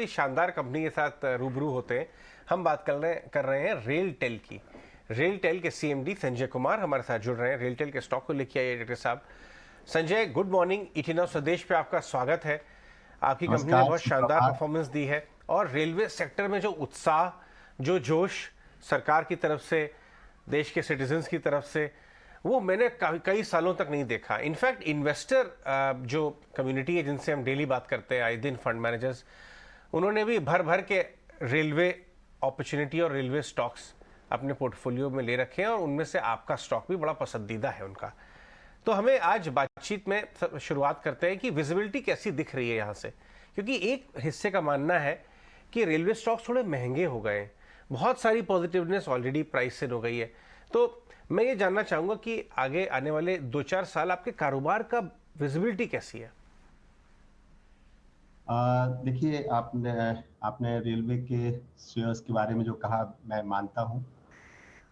ही शानदार कंपनी के साथ रूबरू होते हैं। हम बात कर रहे हैं रेलटेल की। रेलटेल के सीएमडी संजय कुमार हमारे साथ जुड़ रहे हैं। रेलटेल के स्टॉक को लेके आइए डायरेक्टर साहब। Sanjay, good morning. ET now स्वदेश पे आपका स्वागत है। आपकी कंपनी ने नमस्कार, बहुत शानदार सुप्रभात। परफॉर्मेंस दी है और रेलवे सेक्टर में जो उत्साह, जो जोश सरकार की तरफ से, देश के सिटीजन्स की तरफ से, वो मैंने कई सालों तक नहीं देखा। इनफैक्ट इन्वेस्टर जो कम्युनिटी है जिनसे हम डेली बात करते हैं आए दिन, फंड मैनेजर्स, उन्होंने भी भर भर के रेलवे अपॉर्चुनिटी और रेलवे स्टॉक्स अपने पोर्टफोलियो में ले रखे हैं और उनमें से आपका स्टॉक भी बड़ा पसंदीदा है उनका। तो हमें आज बातचीत में शुरुआत करते हैं कि विजिबिलिटी कैसी दिख रही है यहाँ से, क्योंकि एक हिस्से का मानना है कि रेलवे स्टॉक्स थोड़े महंगे हो गए हैं। बहुत सारी पॉजिटिवनेस ऑलरेडी प्राइस सेल हो गई है। तो मैं ये जानना चाहूँगा कि आगे आने वाले 2-4 साल आपके कारोबार का विजिबिलिटी कैसी है? देखिए, आपने आपने रेलवे के शेयर्स के बारे में जो कहा, मैं मानता हूँ।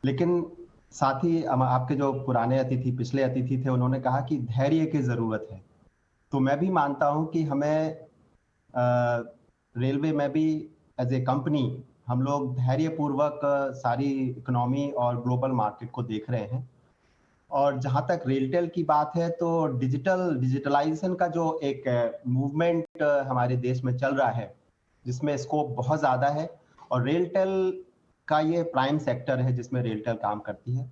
लेकिन साथ ही आपके जो पुराने अतिथि, पिछले अतिथि थे, उन्होंने कहा कि धैर्य की ज़रूरत है। तो मैं भी मानता हूँ कि हमें रेलवे में भी एज ए कंपनी हम लोग धैर्यपूर्वक सारी इकोनॉमी और ग्लोबल मार्केट को देख रहे हैं। और जहाँ तक रेलटेल की बात है, तो डिजिटलाइजेशन का जो एक मूवमेंट हमारे देश में चल रहा है, जिसमें स्कोप बहुत ज़्यादा है, और रेलटेल का ये प्राइम सेक्टर है जिसमें रेलटेल काम करती है।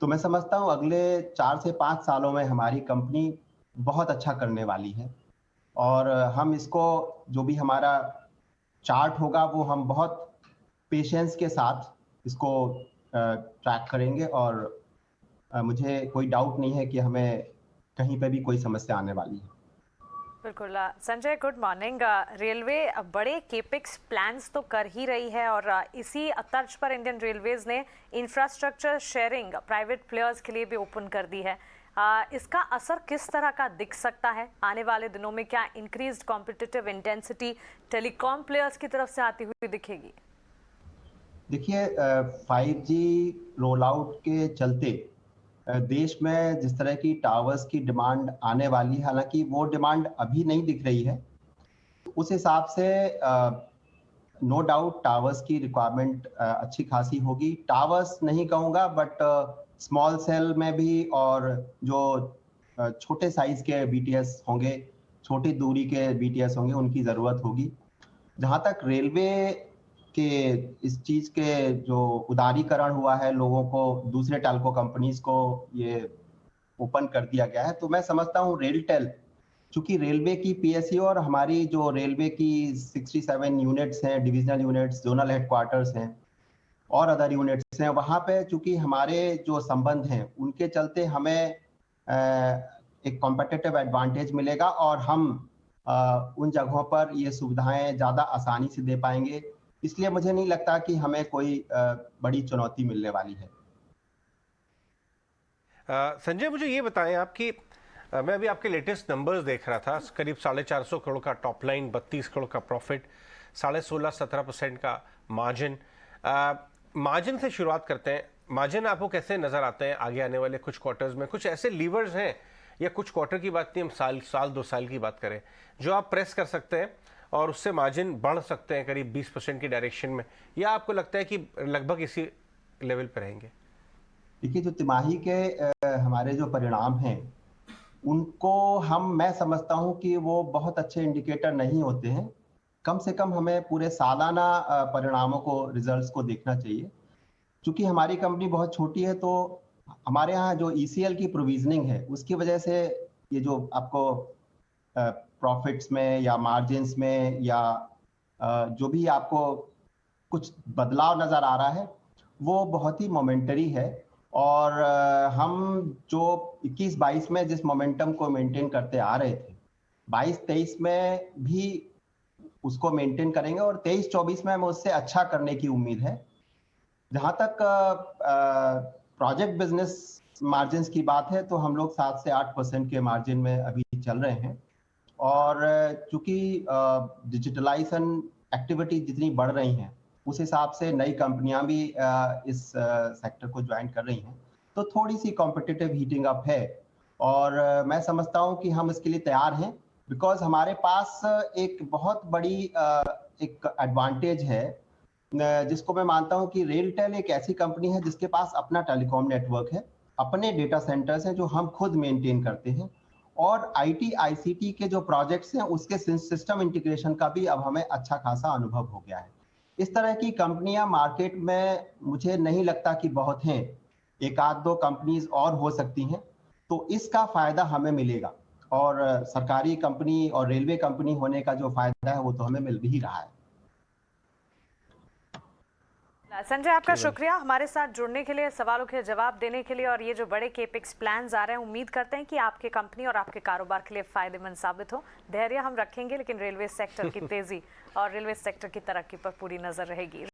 तो मैं समझता हूँ अगले 4 से 5 सालों में हमारी कंपनी बहुत अच्छा करने वाली है। और हम इसको, जो भी हमारा चार्ट होगा, वो हम बहुत पेशेंस के साथ इसको ट्रैक करेंगे। और मुझे कोई डाउट नहीं है कि हमें कहीं पे भी कोई समस्या आने वाली है। बिल्कुल। Sanjay, good morning. रेलवे बड़े केपिक्स प्लान्स तो कर ही रही है और इसी तर्ज पर इंडियन रेलवेज ने इंफ्रास्ट्रक्चर शेयरिंग प्राइवेट प्लेयर्स के लिए भी ओपन कर दी है। इसका असर किस तरह का दिख सकता है आने वाले दिनों में? क्या increased competitive intensity telecom players की तरफ से आती हुई दिखेगी? देखिए, 5G रोल आउट के चलते देश में जिस तरह की टावर्स की डिमांड आने वाली है, हालांकि वो डिमांड अभी नहीं दिख रही है, उस हिसाब से नो डाउट टावर्स की रिक्वायरमेंट अच्छी खासी होगी। टावर्स नहीं कहूँगा, बट स्मॉल सेल में भी, और जो छोटे साइज के बीटीएस होंगे, छोटी दूरी के बीटीएस होंगे, उनकी ज़रूरत होगी। जहाँ तक रेलवे के इस चीज़ के जो उदारीकरण हुआ है, लोगों को, दूसरे टेल्को कंपनीज को ये ओपन कर दिया गया है, तो मैं समझता हूँ रेलटेल, चूंकि रेलवे की पीएसयू और हमारी जो रेलवे की 67 यूनिट्स हैं, डिविजनल यूनिट्स, जोनल हेडक्वार्टर्स हैं और अदर यूनिट्स हैं, वहाँ पे चूंकि हमारे जो संबंध हैं, उनके चलते हमें एक कॉम्पिटिटिव एडवांटेज मिलेगा और हम उन जगहों पर ये सुविधाएं ज़्यादा आसानी से दे पाएंगे। इसलिए मुझे नहीं लगता कि हमें कोई बड़ी चुनौती मिलने वाली है। संजय, मुझे ये बताएं आप कि मैं अभी आपके लेटेस्ट नंबर्स देख रहा था। करीब 450 करोड़ का टॉप लाइन, 32 करोड़ का प्रॉफिट, 16.5-17% का मार्जिन। मार्जिन से शुरुआत करते हैं। मार्जिन आपको कैसे नजर आते हैं आगे आने वाले कुछ क्वार्टर्स में? कुछ ऐसे लीवर्स हैं, या कुछ क्वार्टर की बात नहीं, हम साल 2 साल की बात करें, जो आप प्रेस कर सकते हैं और उससे मार्जिन बढ़ सकते हैं करीब 20% की डायरेक्शन में, या आपको लगता है कि लगभग इसी लेवल पर रहेंगे? देखिए, जो तिमाही के हमारे जो परिणाम हैं, उनको मैं समझता हूं कि वो बहुत अच्छे इंडिकेटर नहीं होते हैं। कम से कम हमें पूरे सालाना परिणामों को, रिजल्ट्स को देखना चाहिए। क्योंकि हमारी कंपनी बहुत छोटी है, तो हमारे यहाँ जो ईसीएल की प्रोविजनिंग है, उसकी वजह से ये जो आपको प्रॉफिट्स में या मार्जिन्स में या जो भी आपको कुछ बदलाव नजर आ रहा है, वो बहुत ही मोमेंटरी है। और हम जो 21-22 में जिस मोमेंटम को मेंटेन करते आ रहे थे, 22-23 में भी उसको मेंटेन करेंगे और 23-24 में हमें उससे अच्छा करने की उम्मीद है। जहां तक प्रोजेक्ट बिजनेस मार्जिन की बात है, तो हम लोग 7 से 8% के मार्जिन में अभी चल रहे हैं। और चूंकि डिजिटलाइजेशन एक्टिविटी जितनी बढ़ रही हैं, उस हिसाब से नई कंपनियां भी इस सेक्टर को ज्वाइन कर रही हैं, तो थोड़ी सी कॉम्पिटिटिव हीटिंग अप है। और मैं समझता हूं कि हम इसके लिए तैयार हैं, बिकॉज हमारे पास एक बहुत बड़ी एक एडवांटेज है जिसको मैं मानता हूं कि रेलटेल एक ऐसी कंपनी है जिसके पास अपना टेलीकॉम नेटवर्क है, अपने डेटा सेंटर्स हैं जो हम खुद मेंटेन करते हैं, और आईटी आईसीटी के जो प्रोजेक्ट्स हैं उसके सिस्टम इंटीग्रेशन का भी अब हमें अच्छा खासा अनुभव हो गया है। इस तरह की कंपनियां मार्केट में मुझे नहीं लगता कि बहुत हैं, एक आध दो कंपनीज और हो सकती हैं, तो इसका फायदा हमें मिलेगा। और सरकारी कंपनी और रेलवे कंपनी होने का जो फायदा है वो तो हमें मिल भी रहा है। संजय, आपका शुक्रिया हमारे साथ जुड़ने के लिए, सवालों के जवाब देने के लिए, और ये जो बड़े केपेक्स प्लान्स आ रहे हैं उम्मीद करते हैं कि आपके कंपनी और आपके कारोबार के लिए फायदेमंद साबित हो। धैर्य हम रखेंगे, लेकिन रेलवे सेक्टर की तेजी और रेलवे सेक्टर की तरक्की पर पूरी नजर रहेगी।